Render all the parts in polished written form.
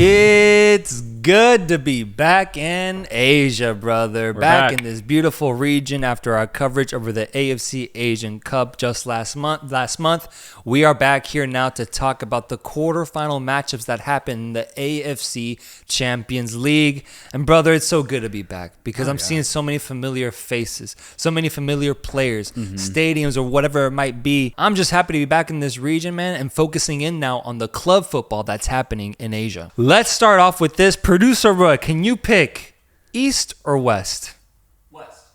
It's good to be back in Asia, brother. We're back back in this beautiful region after our coverage over the AFC Asian Cup just last month. We are back here now to talk about the quarterfinal matchups that happened in the AFC Champions League. And brother, it's so good to be back because I'm seeing so many familiar faces, so many familiar players, stadiums, or whatever it might be. I'm just happy to be back in this region, man, and focusing in now on the club football that's happening in Asia. Let's start off with this. Producer Roy, can you pick East or West? West.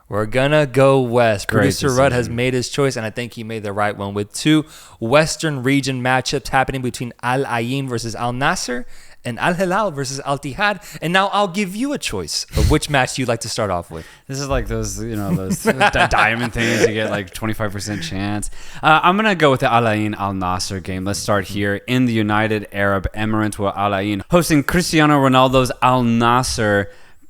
We're gonna go West. Great Producer decision. Rudd has made his choice, and I think he made the right one with two Western region matchups happening between Al-Ain versus Al-Nassr and Al-Hilal versus Ittihad. And now I'll give you a choice of which match you'd like to start off with. This is like those diamond things. You get like 25% chance. I'm going to go with the Al-Ain Al-Nassr game. Let's start here in the United Arab Emirates where Al-Ain hosting Cristiano Ronaldo's Al-Nassr.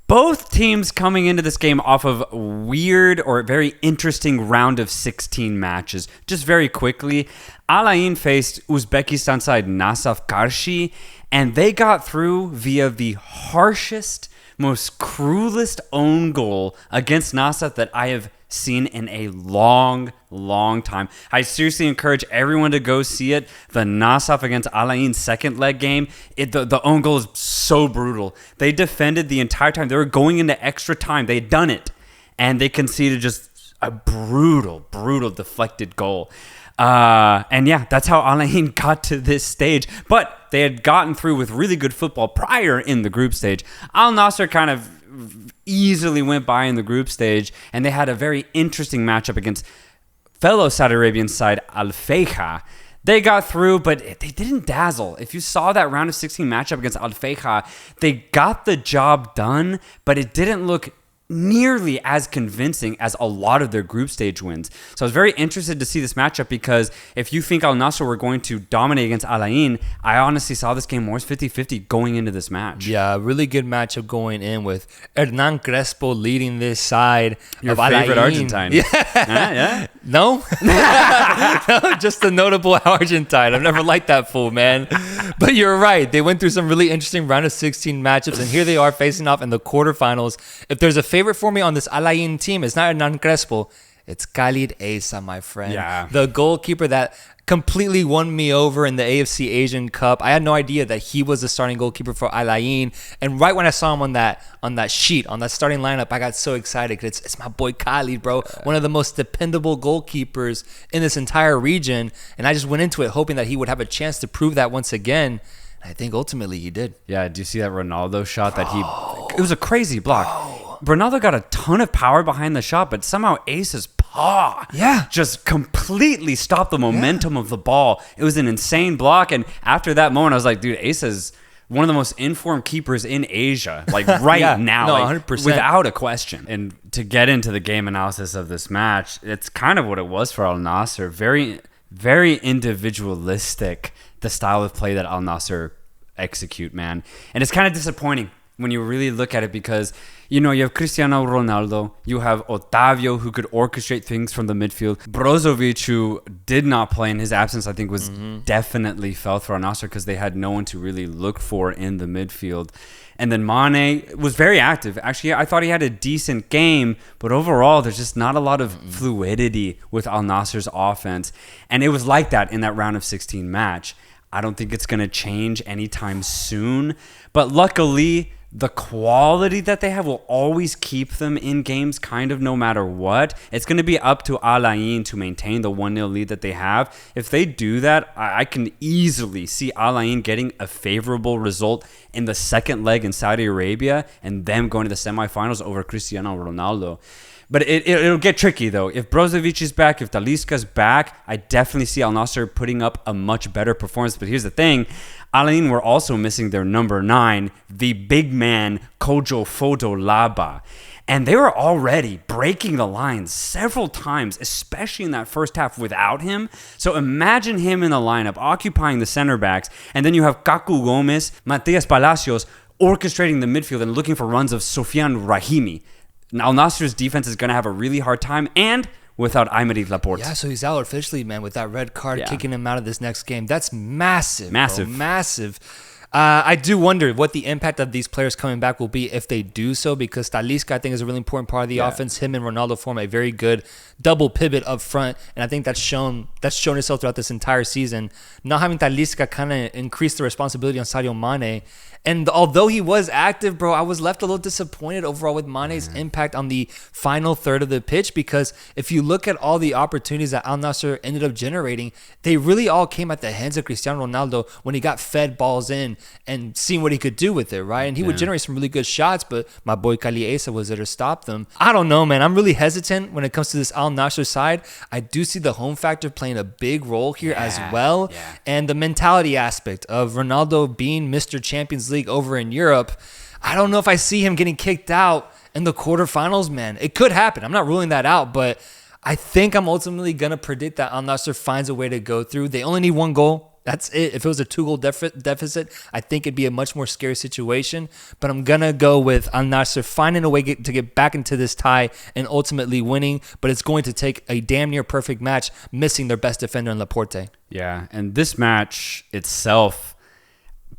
Both teams coming into this game off of weird or very interesting round of 16 matches. Just very quickly, Al-Ain faced Uzbekistan side Nassr FC, and they got through via the harshest, most cruelest own goal against Nassr that I have seen in a long time. I seriously encourage everyone to go see it. The Nassr against Al-Ain's second leg game, the own goal is so brutal. They defended the entire time. They were going into extra time. They had done it, and they conceded just a brutal deflected goal. And yeah, that's how Al-Ain got to this stage. But they had gotten through with really good football prior in the group stage. Al-Nassr kind of easily went by in the group stage, and they had a very interesting matchup against fellow Saudi Arabian side Al-Fayha. They got through, but they didn't dazzle. If you saw that round of 16 matchup against Al-Fayha, they got the job done, but it didn't look nearly as convincing as a lot of their group stage wins. So I was very interested to see this matchup because if you think Al-Nassr were going to dominate against Al-Ain, I honestly saw this game more as 50-50 going into this match. Yeah, really good matchup going in with Hernan Crespo leading this side. Your of favorite Al-Ain. Argentine. Yeah. No? No, just a notable Argentine. I've never liked that fool, man. But you're right. They went through some really interesting round of 16 matchups, and here they are facing off in the quarterfinals. If there's a favorite for me on this Al-Ain team, it's not Hernan Crespo. It's Khalid Asa, my friend. Yeah. The goalkeeper that completely won me over in the AFC Asian Cup. I had no idea that he was the starting goalkeeper for Al-Ain. And right when I saw him on that sheet, on that starting lineup, I got so excited because it's my boy Khalid, bro. One of the most dependable goalkeepers in this entire region. And I just went into it hoping that he would have a chance to prove that once again. I think ultimately he did. Yeah, do you see that Ronaldo shot that it was a crazy block. Ronaldo got a ton of power behind the shot, but somehow Ace's paw just completely stopped the momentum of the ball. It was an insane block, and after that moment, I was like, dude, Ace is one of the most informed keepers in Asia, like now. No, like, 100%. Without a question. And to get into the game analysis of this match, it's kind of what it was for Al-Nassr. Very, very individualistic, the style of play that Al-Nassr execute, man. And it's kind of disappointing when you really look at it because, you know, you have Cristiano Ronaldo, you have Otavio who could orchestrate things from the midfield. Brozovic, who did not play in his absence, I think was definitely felt for Al-Nassr because they had no one to really look for in the midfield. And then Mane was very active. Actually, I thought he had a decent game, but overall, there's just not a lot of fluidity with Al-Nassr's offense. And it was like that in that round of 16 match. I don't think it's going to change anytime soon. But luckily, the quality that they have will always keep them in games kind of no matter what. It's going to be up to Al-Ain to maintain the 1-0 lead that they have. If they do that, I can easily see Al-Ain getting a favorable result in the second leg in Saudi Arabia and them going to the semifinals over Cristiano Ronaldo. But it'll get tricky, though. If Brozovic is back, if Talisca's back, I definitely see Al-Nassr putting up a much better performance. But here's the thing. Al-Ain were also missing their number 9, the big man, Kojo Fodo Laba. And they were already breaking the lines several times, especially in that first half without him. So imagine him in the lineup, occupying the center backs. And then you have Kaku Gomez, Matias Palacios, orchestrating the midfield and looking for runs of Sofiane Rahimi. Al-Nassr's defense is going to have a really hard time, and without Aymeric Laporte. Yeah, so he's out officially, man, with that red card kicking him out of this next game. That's massive. Bro. Massive. I do wonder what the impact of these players coming back will be if they do so, because Talisca, I think, is a really important part of the offense. Him and Ronaldo form a very good double pivot up front, and I think that's shown itself throughout this entire season. Not having Talisca kind of increased the responsibility on Sadio Mane. And although he was active, bro, I was left a little disappointed overall with Mane's impact on the final third of the pitch, because if you look at all the opportunities that Al Nassr ended up generating, they really all came at the hands of Cristiano Ronaldo when he got fed balls in and seeing what he could do with it, right? And he would generate some really good shots, but my boy Kaliesa was there to stop them. I don't know, man. I'm really hesitant when it comes to this Al Nassr side. I do see the home factor playing a big role here as well. Yeah. And the mentality aspect of Ronaldo being Mr. Champions League over in Europe. I don't know if I see him getting kicked out in the quarterfinals, man. It could happen. I'm not ruling that out, but I think I'm ultimately going to predict that Al Nassr finds a way to go through. They only need one goal. That's it. If it was a 2-goal deficit, I think it'd be a much more scary situation. But I'm going to go with Al Nassr finding a way to get back into this tie and ultimately winning. But it's going to take a damn near perfect match, missing their best defender in Laporte. Yeah, and this match itself,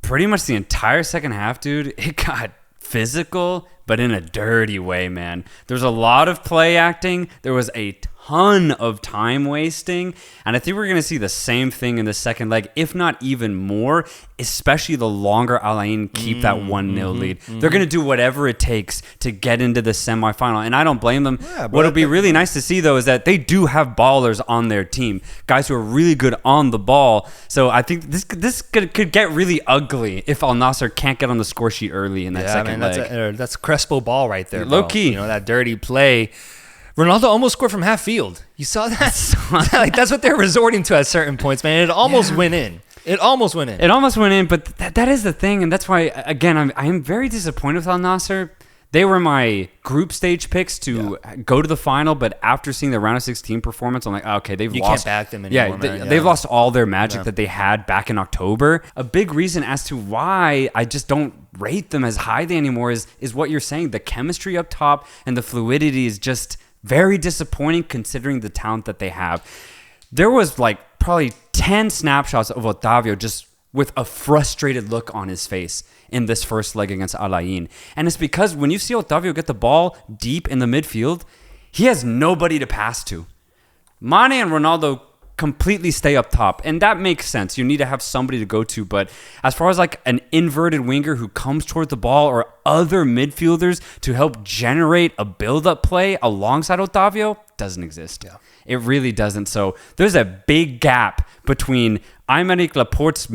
pretty much the entire second half, dude, it got physical, but in a dirty way, man. There's a lot of play acting. There was a ton of time wasting, and I think we're going to see the same thing in the second leg, if not even more, especially the longer Al-Ain keep that 1-0 lead. They're going to do whatever it takes to get into the semifinal, and I don't blame them. What'll be really nice to see, though, is that they do have ballers on their team, guys who are really good on the ball. So I think this could get really ugly if Al Nassr can't get on the score sheet early in that second leg. That's Crespo ball right there, low key. You know, that dirty play. Ronaldo almost scored from half field. You saw that? Like, that's what they're resorting to at certain points, man. It almost went in. It almost went in, but that is the thing, and that's why, again, I am very disappointed with Al Nassr. They were my group stage picks to go to the final, but after seeing the round of 16 performance, I'm like, okay, they've lost. You can't back them anymore, man. They've lost all their magic that they had back in October. A big reason as to why I just don't rate them as highly anymore is what you're saying. The chemistry up top and the fluidity is just very disappointing considering the talent that they have. There was like probably 10 snapshots of Otavio just with a frustrated look on his face in this first leg against Al-Ain. And it's because when you see Otavio get the ball deep in the midfield, he has nobody to pass to. Mane and Ronaldo completely stay up top, and that makes sense. You need to have somebody to go to, but as far as like an inverted winger who comes toward the ball or other midfielders to help generate a build-up play alongside Otavio, doesn't exist. Yeah. It really doesn't. So there's a big gap between Aymeric Laporte's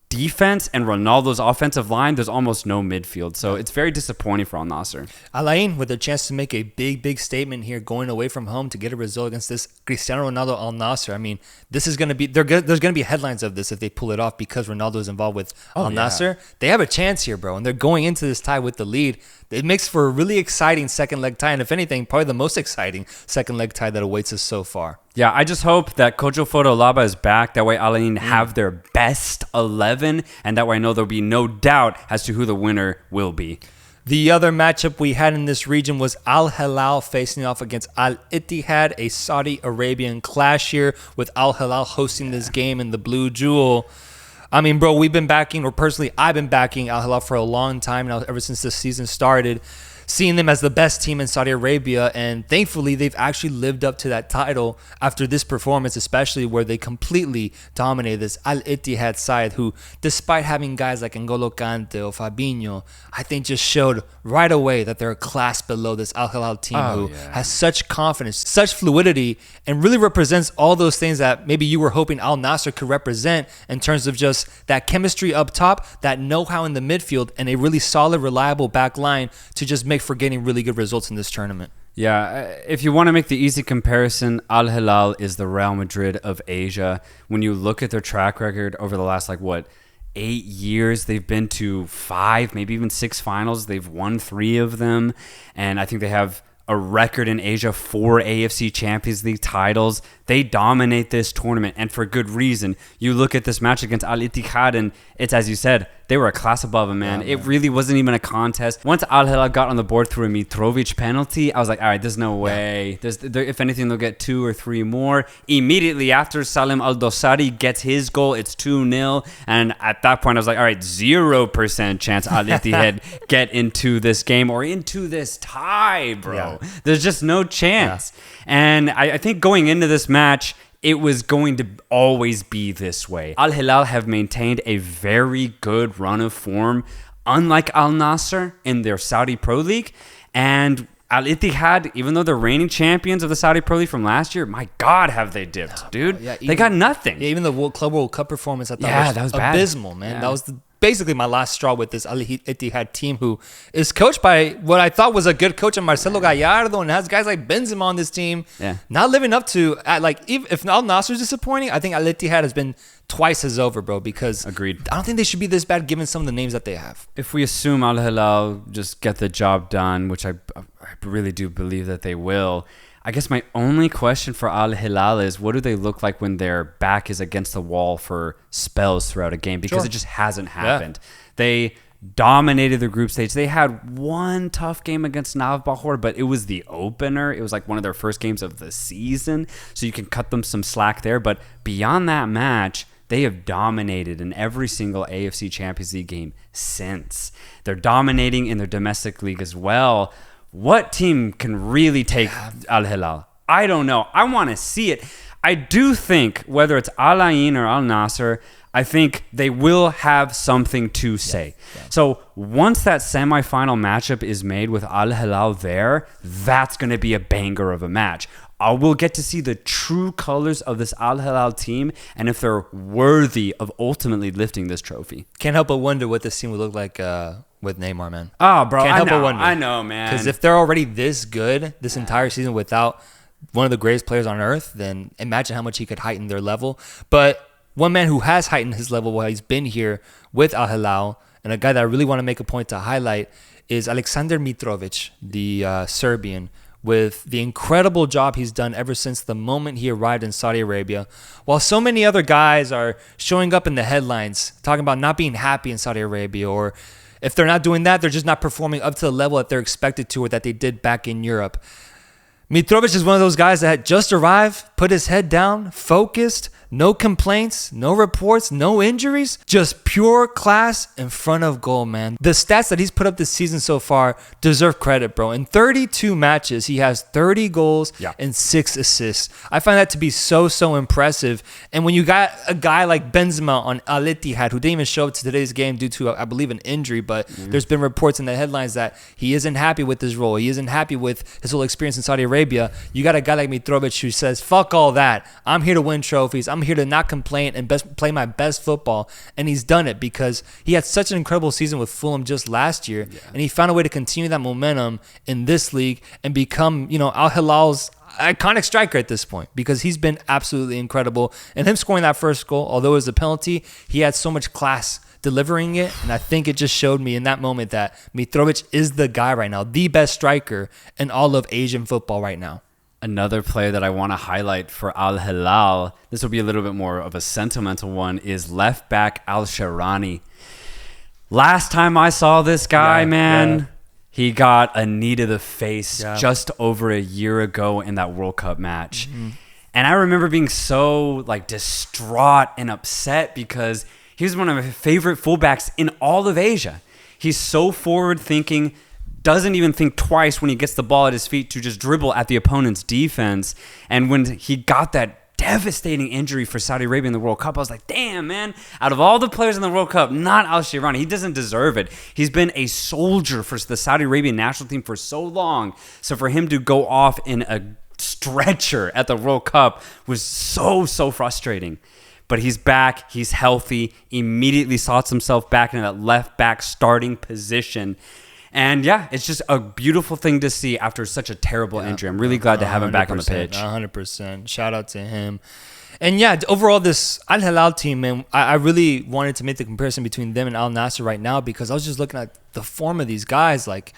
defense and Ronaldo's offensive line. There's almost no midfield. So it's very disappointing for Al Nassr. Al-Ain with a chance to make a big statement here going away from home to get a result against this Cristiano Ronaldo Al Nassr. I mean, this is going to be, there's going to be headlines of this if they pull it off because Ronaldo is involved with Al Nassr. They have a chance here, bro, and they're going into this tie with the lead. It makes for a really exciting second leg tie, and if anything, probably the most exciting second leg tie that awaits us so far. Yeah, I just hope that Kojo Fotolaba is back. That way Al-Ain have their best 11, and that way I know there'll be no doubt as to who the winner will be. The other matchup we had in this region was Al-Hilal facing off against Al-Ittihad, a Saudi Arabian clash here with Al-Hilal hosting this game in the Blue Jewel. I mean, bro, we've been backing, or personally, I've been backing Al-Hilal for a long time now, ever since this season started, seeing them as the best team in Saudi Arabia, and thankfully they've actually lived up to that title after this performance, especially where they completely dominated this Al-Ittihad side who, despite having guys like N'Golo Kante or Fabinho, I think just showed right away that they're a class below this Al-Hilal team has such confidence, such fluidity, and really represents all those things that maybe you were hoping Al Nassr could represent in terms of just that chemistry up top, that know-how in the midfield, and a really solid, reliable back line to just make for getting really good results in this tournament. Yeah, if you want to make the easy comparison, Al-Hilal is the Real Madrid of Asia. When you look at their track record over the last, 8 years, they've been to 5, maybe even 6 finals. They've won 3 of them. And I think they have a record in Asia, 4 AFC Champions League titles. They dominate this tournament, and for good reason. You look at this match against Al-Ittihad, and it's, as you said, They were a class above him, man. Yeah, It really wasn't even a contest. Once Al Hilal got on the board through a Mitrovic penalty, I was like, all right, there's no way. If anything, they'll get 2 or 3 more. Immediately after Salim Al-Dosari gets his goal, it's 2-0. And at that point, I was like, all right, 0% chance Al Ittihad get into this game or into this tie, bro. Yeah. There's just no chance. And I think going into this match, it was going to always be this way. Al Hilal have maintained a very good run of form, unlike Al Nassr in their Saudi Pro League. And Al Ittihad, even though they're reigning champions of the Saudi Pro League from last year, my God, have they dipped, dude. They got nothing. Yeah, even the Club World Cup performance, I thought that was bad. abysmal, man. That was basically my last straw with this Al Ittihad team, who is coached by what I thought was a good coach in Marcelo Gallardo, and has guys like Benzema on this team. Not living up to, if Al Nassr is disappointing, I think Al Ittihad has been twice as over, bro, because Agreed. I don't think they should be this bad given some of the names that they have. If we assume Al Hilal just get the job done, which I really do believe that they will, I guess my only question for Al Hilal is, what do they look like when their back is against the wall for spells throughout a game? Because it just hasn't happened. They dominated the group stage. They had one tough game against Navbahor, but it was the opener. It was like one of their first games of the season, so you can cut them some slack there. But beyond that match, they have dominated in every single AFC Champions League game since. They're dominating in their domestic league as well. What team can really take Al Hilal? I don't know. I want to see it. I do think whether it's Al-Ain or Al Nassr, I think they will have something to say. So once that semifinal matchup is made with Al Hilal there, that's going to be a banger of a match. We'll get to see the true colors of this Al Hilal team and if they're worthy of ultimately lifting this trophy. Can't help but wonder what this team would look like with Neymar, man. Oh, bro, Can't help but wonder. I know, man. Because if they're already this good this entire season without one of the greatest players on earth, then imagine how much he could heighten their level. But one man who has heightened his level while he's been here with Al Hilal, and a guy that I really want to make a point to highlight, is Aleksandar Mitrovic, the Serbian, with the incredible job he's done ever since the moment he arrived in Saudi Arabia. While so many other guys are showing up in the headlines talking about not being happy in Saudi Arabia, or if they're not doing that, they're just not performing up to the level that they're expected to or that they did back in Europe. Mitrovic is one of those guys that had just arrived, put his head down, focused, no complaints, no reports, no injuries, just pure class in front of goal, man. The stats that he's put up this season so far deserve credit, bro. In 32 matches, he has 30 goals and 6 assists. I find that to be so impressive. And when you got a guy like Benzema on Al Ittihad, who didn't even show up to today's game due to, I believe, an injury, but there's been reports in the headlines that he isn't happy with his role. He isn't happy with his whole experience in Saudi Arabia. You got a guy like Mitrovic who says, fuck all that. I'm here to win trophies. I'm here to not complain and play my best football. And he's done it because he had such an incredible season with Fulham just last year. And he found a way to continue that momentum in this league and become, Al Hilal's iconic striker at this point, because he's been absolutely incredible. And him scoring that first goal, although it was a penalty, he had so much class delivering it. And I think it just showed me in that moment that Mitrovic is the guy right now, the best striker in all of Asian football right now. Another player that I want to highlight for Al Hilal, this will be a little bit more of a sentimental one, is left back Al-Sharani. Last time I saw this guy, he got a knee to the face just over a year ago in that World Cup match. And I remember being so distraught and upset because he was one of my favorite fullbacks in all of Asia. He's so forward-thinking, doesn't even think twice when he gets the ball at his feet to just dribble at the opponent's defense. And when he got that devastating injury for Saudi Arabia in the World Cup, I was like, damn, man, out of all the players in the World Cup, not Al-Sharani. He doesn't deserve it. He's been a soldier for the Saudi Arabian national team for so long. So for him to go off in a stretcher at the World Cup was so frustrating. But he's back. He's healthy. Immediately slots himself back into that left back starting position. And it's just a beautiful thing to see after such a terrible injury. I'm really glad to have him back on the pitch. 100%. Shout out to him. And overall, this Al Hilal team, man, I really wanted to make the comparison between them and Al Nassr right now because I was just looking at the form of these guys. Like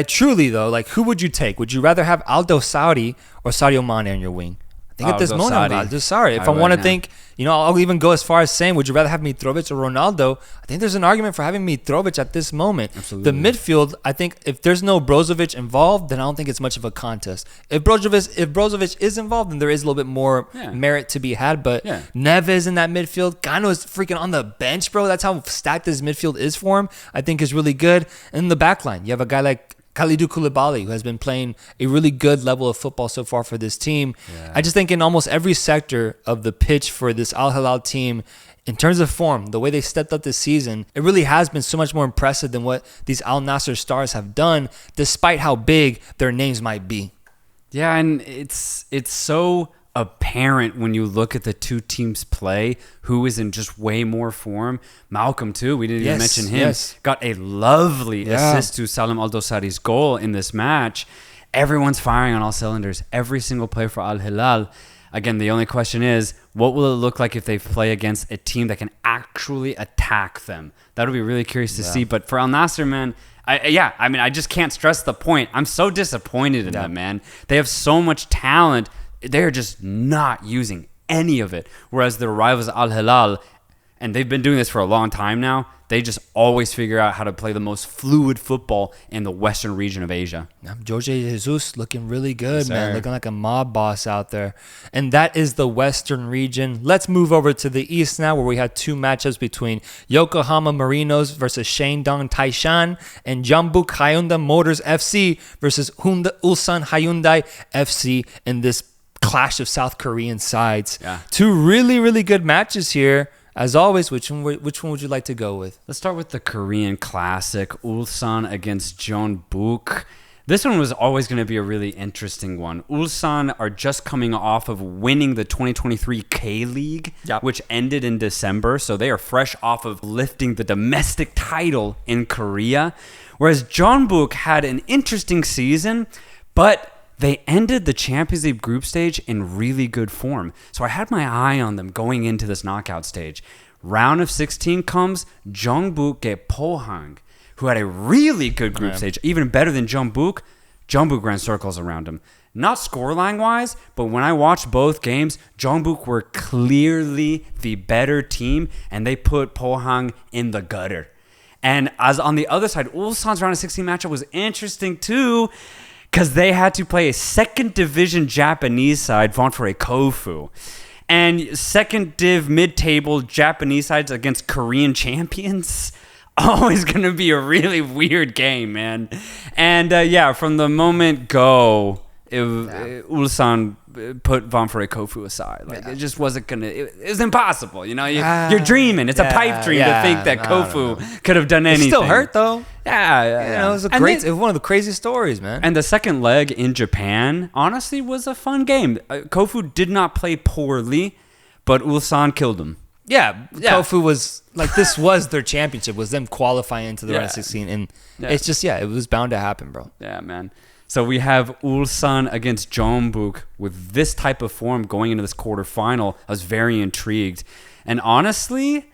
truly, though, who would you take? Would you rather have Aldo Saudi or Sadio Mane on your wing? I think at this moment, I'm just sorry. If I want to think, I'll even go as far as saying, would you rather have Mitrovic or Ronaldo? I think there's an argument for having Mitrovic at this moment. Absolutely. The midfield, I think if there's no Brozovic involved, then I don't think it's much of a contest. If Brozovic is involved, then there is a little bit more merit to be had. But Neves in that midfield, Gano is freaking on the bench, bro. That's how stacked this midfield is for him. I think is really good. And in the back line, you have a guy like Kalidou Koulibaly, who has been playing a really good level of football so far for this team. Yeah. I just think in almost every sector of the pitch for this Al Hilal team, in terms of form, the way they stepped up this season, it really has been so much more impressive than what these Al Nassr stars have done, despite how big their names might be. Yeah, and it's so apparent when you look at the two teams play who is in just way more form. Malcolm too, we didn't even mention him, got a lovely assist to Salim Al-Dosari's goal in this match. Everyone's firing on all cylinders, every single player for Al Hilal. Again, the only question is, what will it look like if they play against a team that can actually attack them? That'll be really curious to see. But for Al Nassr, man, I just can't stress the point. I'm so disappointed in them, man. They have so much talent. They're just not using any of it. Whereas their rivals Al Hilal, and they've been doing this for a long time now, they just always figure out how to play the most fluid football in the western region of Asia. Jorge Jesus looking really good, man. Looking like a mob boss out there. And that is the western region. Let's move over to the east now, where we had two matchups between Yokohama Marinos versus Shandong Taishan and Jeonbuk Hyundai Motors FC versus Ulsan Hyundai FC in this clash of South Korean sides. Two really, really good matches here. As always, which one would you like to go with? Let's start with the Korean classic, Ulsan against Jeonbuk. This one was always going to be a really interesting one. Ulsan are just coming off of winning the 2023 K-League, which ended in December. So they are fresh off of lifting the domestic title in Korea. Whereas Jeonbuk had an interesting season, but they ended the Champions League group stage in really good form. So I had my eye on them going into this knockout stage. Round of 16 comes, Jeonbuk get Pohang, who had a really good group stage, even better than Jeonbuk. Jeonbuk ran circles around him. Not scoreline-wise, but when I watched both games, Jeonbuk were clearly the better team, and they put Pohang in the gutter. And as on the other side, Ulsan's round of 16 matchup was interesting too, because they had to play a second division Japanese side, Ventforet Kofu. And second div mid-table Japanese sides against Korean champions. Always going to be a really weird game, man. And from the moment go, Ulsan put Ventforet Kofu aside. It just wasn't going to... It was impossible, You're dreaming. It's a pipe dream to think that Kofu could have done anything. It still hurt, though. Yeah. It was it was one of the crazy stories, man. And the second leg in Japan, honestly, was a fun game. Kofu did not play poorly, but Ulsan killed him. Yeah. Kofu was this was their championship, was them qualifying into the round of 16, and it's just it was bound to happen, bro. Yeah, man. So we have Ulsan against Jeonbuk with this type of form going into this quarterfinal. I was very intrigued, and honestly,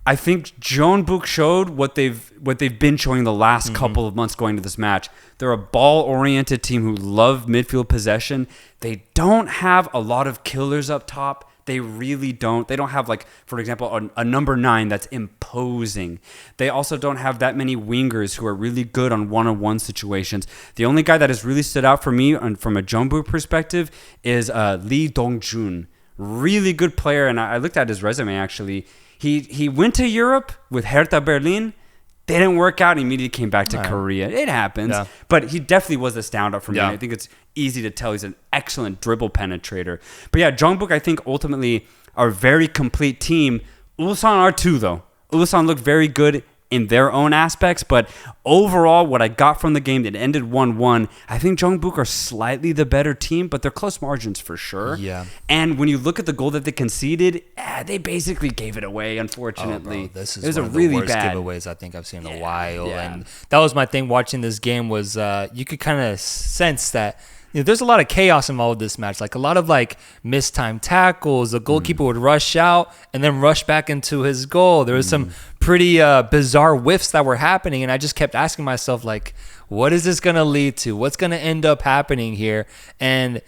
I think Jeonbuk showed what they've been showing the last couple of months going to this match. They're a ball-oriented team who love midfield possession. They don't have a lot of killers up top. They really don't. They don't have, for example, a number 9 that's imposing. They also don't have that many wingers who are really good on one-on-one situations. The only guy that has really stood out for me from a Jeonbuk perspective is Lee Dong-jun. Really good player, and I looked at his resume, actually. He went to Europe with Hertha Berlin. They didn't work out and immediately came back to Korea. It happens. Yeah. But he definitely was the standout for me. I think it's easy to tell he's an excellent dribble penetrator. But Jeonbuk, I think, ultimately are a very complete team. Ulsan are too, though. Ulsan looked very good in their own aspects, but overall, what I got from the game, it ended 1-1. I think Jeonbuk are slightly the better team, but they're close margins for sure. Yeah. And when you look at the goal that they conceded, they basically gave it away, unfortunately. This is one of the worst giveaways I think I've seen in a while. Yeah. And that was my thing watching this game was you could kind of sense that there's a lot of chaos involved with this match. A lot of mistimed tackles. The goalkeeper would rush out and then rush back into his goal. There was some pretty bizarre whiffs that were happening, and I just kept asking myself, what is this going to lead to? What's going to end up happening here? And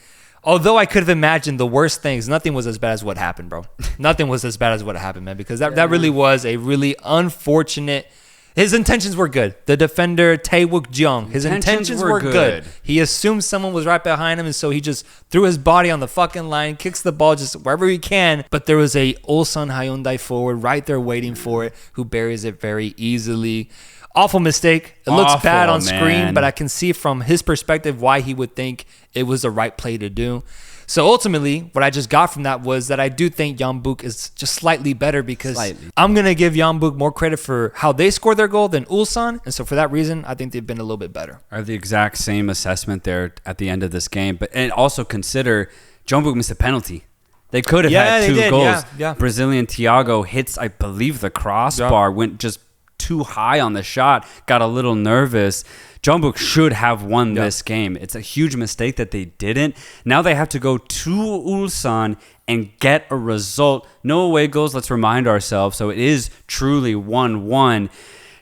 Although I could have imagined the worst things, nothing was as bad as what happened, bro. Nothing was as bad as what happened, man, because that really was a really unfortunate. His intentions were good. The defender, Tae-wook Jeong, his intentions were good. He assumed someone was right behind him, and so he just threw his body on the fucking line, kicks the ball just wherever he can. But there was a Ulsan Hyundai forward right there waiting for it, who buries it very easily. Awful mistake. It looks bad on screen, but I can see from his perspective why he would think it was the right play to do. So ultimately, what I just got from that was that I do think Jeonbuk is just slightly better because I'm going to give Jeonbuk more credit for how they scored their goal than Ulsan. And so for that reason, I think they've been a little bit better. I have the exact same assessment there at the end of this game. And also consider Jeonbuk missed a penalty. They could have had 2 goals. Yeah. Brazilian Thiago hits, I believe, the crossbar, went just too high on the shot, got a little nervous. Jeonbuk should have won this game. It's a huge mistake that they didn't. Now they have to go to Ulsan and get a result. No away goals, let's remind ourselves. So it is truly 1-1.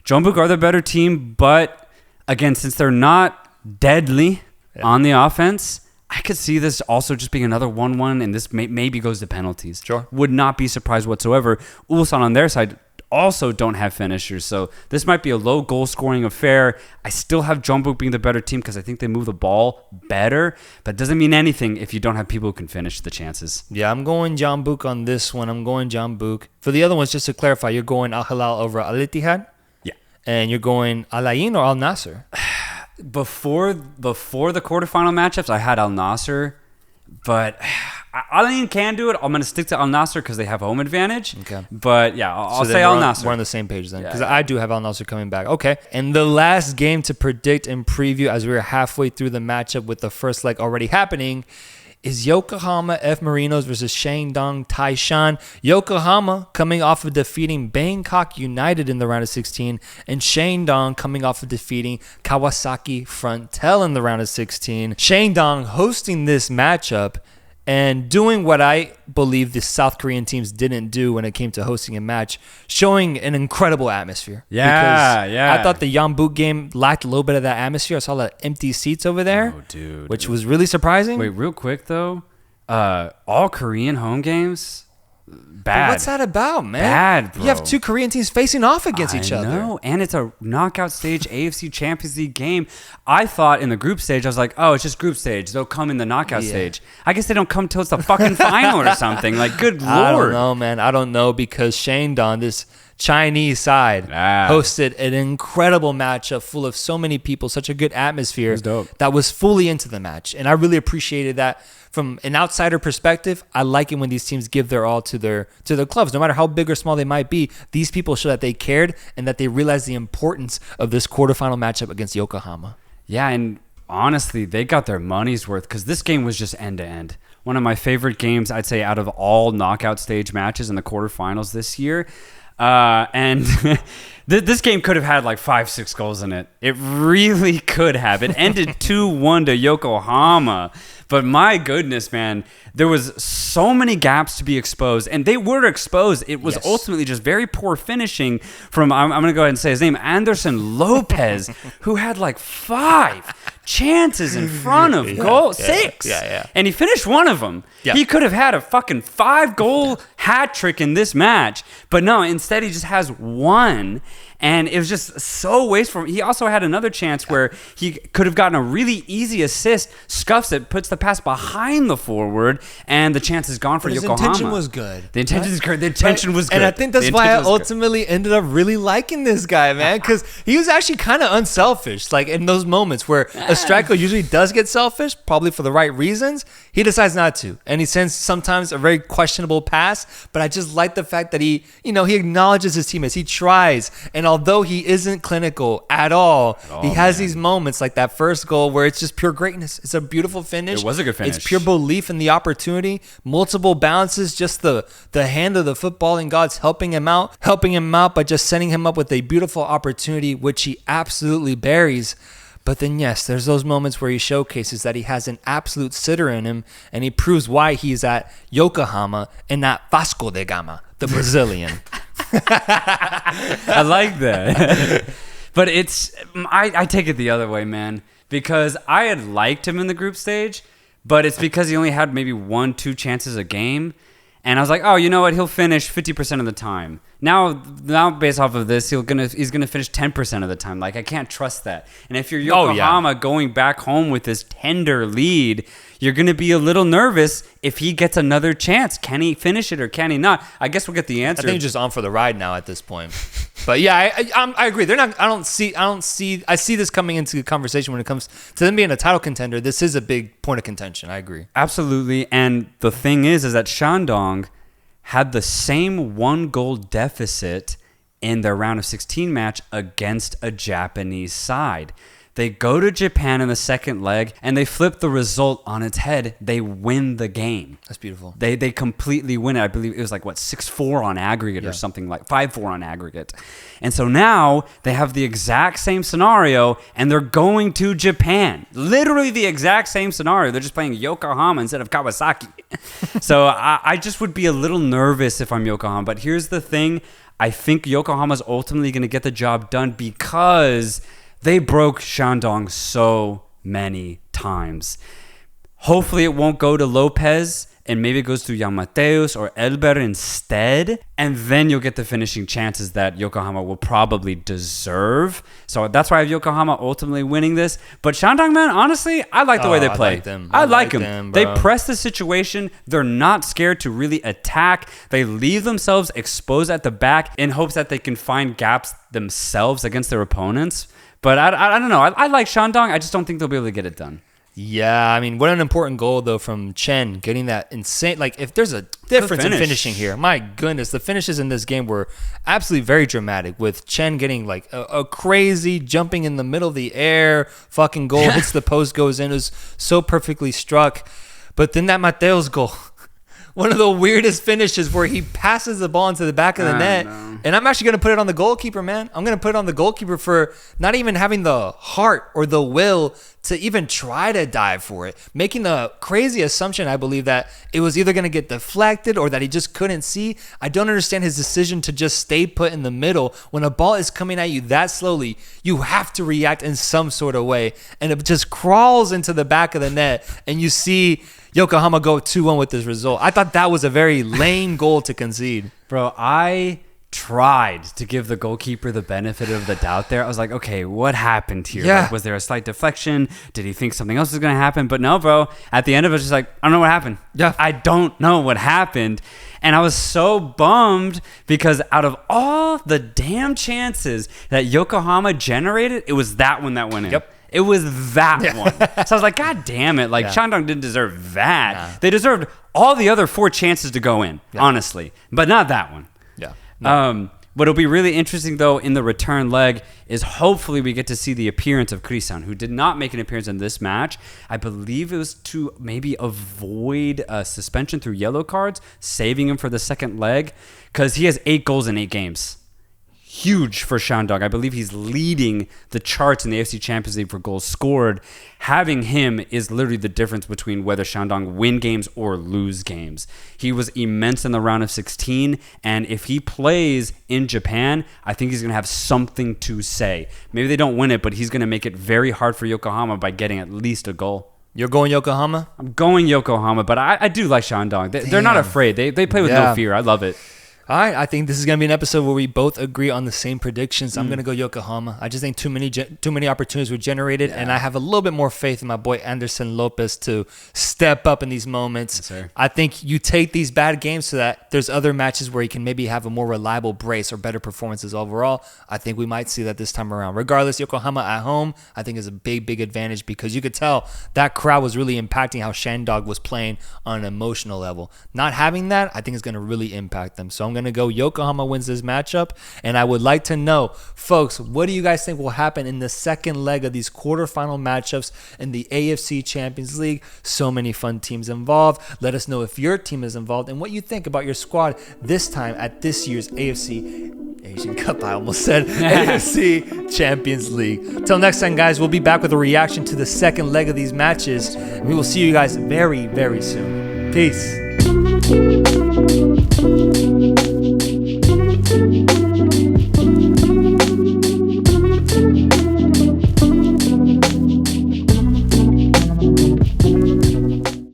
Jeonbuk are the better team, but again, since they're not deadly on the offense, I could see this also just being another 1-1, and this maybe goes to penalties. Sure. Would not be surprised whatsoever. Ulsan on their side also don't have finishers, so this might be a low goal scoring affair. I still have Jeonbuk being the better team because I think they move the ball better, but it doesn't mean anything if you don't have people who can finish the chances. Yeah, I'm going Jeonbuk on this one. I'm going Jeonbuk. For the other ones, just to clarify, you're going Al-Hilal over Al-Ittihad? Yeah. And you're going Al-Ain or Al-Nassr? Before the quarterfinal matchups, I had Al-Nassr, but Al-Ain can do it. I'm going to stick to Al-Nassr because they have home advantage. Okay. But yeah, I'll say Al-Nassr. We're on the same page then because I do have Al-Nassr coming back. Okay. And the last game to predict and preview as we're halfway through the matchup with the first leg already happening is Yokohama F Marinos versus Shandong Taishan. Yokohama coming off of defeating Bangkok United in the round of 16, and Shandong coming off of defeating Kawasaki Frontale in the round of 16. Shandong hosting this matchup and doing what I believe the South Korean teams didn't do when it came to hosting a match, showing an incredible atmosphere. Yeah. I thought the Jeonbuk game lacked a little bit of that atmosphere. I saw a lot of empty seats over there, which was really surprising. Wait, real quick though, all Korean home games, bad. But what's that about, man? Bad, bro. You have 2 Korean teams facing off against each other. No, and it's a knockout stage AFC Champions League game. I thought in the group stage, I was like, oh, it's just group stage. They'll come in the knockout stage. I guess they don't come till it's the fucking final or something. Like, good Lord. I don't know, man. I don't know because Shandong, this Chinese side, hosted an incredible matchup full of so many people, such a good atmosphere that was fully into the match. And I really appreciated that. From an outsider perspective, I like it when these teams give their all to their clubs. No matter how big or small they might be, these people show that they cared and that they realized the importance of this quarterfinal matchup against Yokohama. Yeah, and honestly, they got their money's worth because this game was just end-to-end. One of my favorite games, I'd say, out of all knockout stage matches in the quarterfinals this year. And this game could have had like 5-6 goals in it. It really could have. It ended 2-1 to Yokohama. But my goodness, man, there was so many gaps to be exposed, and they were exposed. It was ultimately just very poor finishing from, I'm going to go ahead and say his name, Anderson Lopez, who had like 5 chances in front of goal, 6. And he finished one of them. He could have had a fucking 5-goal hat trick in this match, but no, instead he just has 1. And it was just so wasteful. He also had another chance where he could have gotten a really easy assist, scuffs it, puts the pass behind the forward, and the chance is gone for Yokohama. His intention was good. The intention is good. The intention was good. And I think that's why I ultimately ended up really liking this guy, man, because he was actually kind of unselfish. Like in those moments where a striker usually does get selfish, probably for the right reasons, he decides not to. And he sends sometimes a very questionable pass, but I just like the fact that he acknowledges his teammates. He tries. And although he isn't clinical at all, he has these moments like that first goal where it's just pure greatness. It's a beautiful finish. It was a good finish. It's pure belief in the opportunity. Multiple bounces, just the hand of the footballing gods helping him out by just setting him up with a beautiful opportunity, which he absolutely buries. But then, yes, there's those moments where he showcases that he has an absolute sitter in him, and he proves why he's at Yokohama and not Vasco da Gama, the Brazilian. I like that. But I take it the other way, man, because I had liked him in the group stage, but it's because he only had maybe 1-2 chances a game. And I was like, oh, you know what? He'll finish 50% of the time. Now, based off of this, he's gonna finish 10% of the time. Like, I can't trust that. And if you're Yokohama going back home with this tender lead, you're gonna be a little nervous if he gets another chance. Can he finish it or can he not? I guess we'll get the answer. I think he's just on for the ride now at this point. But yeah, I agree. They're not. I see this coming into the conversation when it comes to them being a title contender. This is a big point of contention. I agree. Absolutely. And the thing is that Shandong had the same 1-goal deficit in their round of 16 match against a Japanese side. They go to Japan in the second leg, and they flip the result on its head. They win the game. That's beautiful. They completely win it. I believe it was like, 6-4 on aggregate or something, like 5-4 on aggregate. And so now they have the exact same scenario, and they're going to Japan. Literally the exact same scenario. They're just playing Yokohama instead of Kawasaki. So I just would be a little nervous if I'm Yokohama. But here's the thing. I think Yokohama's ultimately going to get the job done because they broke Shandong so many times. Hopefully it won't go to Lopez and maybe it goes to Jan Mateus or Elber instead. And then you'll get the finishing chances that Yokohama will probably deserve. So that's why I have Yokohama ultimately winning this. But Shandong, man, honestly, I like the way they play. I like them. They press the situation. They're not scared to really attack. They leave themselves exposed at the back in hopes that they can find gaps themselves against their opponents. But I don't know. I like Shandong. I just don't think they'll be able to get it done. Yeah, I mean, what an important goal, though, from Chen, getting that insane. Like, if there's a difference in finishing here, my goodness, the finishes in this game were absolutely very dramatic, with Chen getting, like, a crazy jumping in the middle of the air, fucking goal, hits the post, goes in. It was so perfectly struck. But then that Mateos goal, one of the weirdest finishes where he passes the ball into the back of the net. No. And I'm actually going to put it on the goalkeeper, man. I'm going to put it on the goalkeeper for not even having the heart or the will to even try to dive for it. Making the crazy assumption, I believe, that it was either going to get deflected or that he just couldn't see. I don't understand his decision to just stay put in the middle. When a ball is coming at you that slowly, you have to react in some sort of way. And it just crawls into the back of the net, and you see Yokohama go 2-1 with this result. I thought that was a very lame goal to concede. Bro, I tried to give the goalkeeper the benefit of the doubt there. I was like, okay, what happened here? Yeah. Like, was there a slight deflection? Did he think something else was going to happen? But no, bro. At the end of it, it's just like, I don't know what happened. Yeah. I don't know what happened. And I was so bummed because out of all the damn chances that Yokohama generated, it was that one that went in. Yep. It was that one. So I was like, God damn it. Like, Shandong didn't deserve that. Nah. They deserved all the other 4 chances to go in, honestly. But not that one. Yeah. No. What will be really interesting, though, in the return leg is hopefully we get to see the appearance of Krisan, who did not make an appearance in this match. I believe it was to maybe avoid suspension through yellow cards, saving him for the second leg, because he has 8 goals in 8 games. Huge for Shandong. I believe he's leading the charts in the AFC Champions League for goals scored. Having him is literally the difference between whether Shandong win games or lose games. He was immense in the round of 16, and if he plays in Japan, I think he's going to have something to say. Maybe they don't win it, but he's going to make it very hard for Yokohama by getting at least a goal. You're going Yokohama? I'm going Yokohama, but I do like Shandong. They're not afraid. They play with no fear. I love it. All right, I think this is going to be an episode where we both agree on the same predictions. I'm going to go Yokohama. I just think too many opportunities were generated, and I have a little bit more faith in my boy Anderson Lopez to step up in these moments. Yes, I think you take these bad games so that there's other matches where he can maybe have a more reliable brace or better performances overall. I think we might see that this time around. Regardless, Yokohama at home, I think is a big, big advantage because you could tell that crowd was really impacting how Shandong was playing on an emotional level. Not having that, I think is going to really impact them. So I'm going to go Yokohama wins this matchup, and I would like to know, folks, what do you guys think will happen in the second leg of these quarterfinal matchups in the AFC Champions League? So many fun teams involved. Let us know if your team is involved and what you think about your squad this time at this year's Asian Cup, I almost said AFC Champions League. Till next time, guys, we'll be back with a reaction to the second leg of these matches. We will see you guys very, very soon. Peace.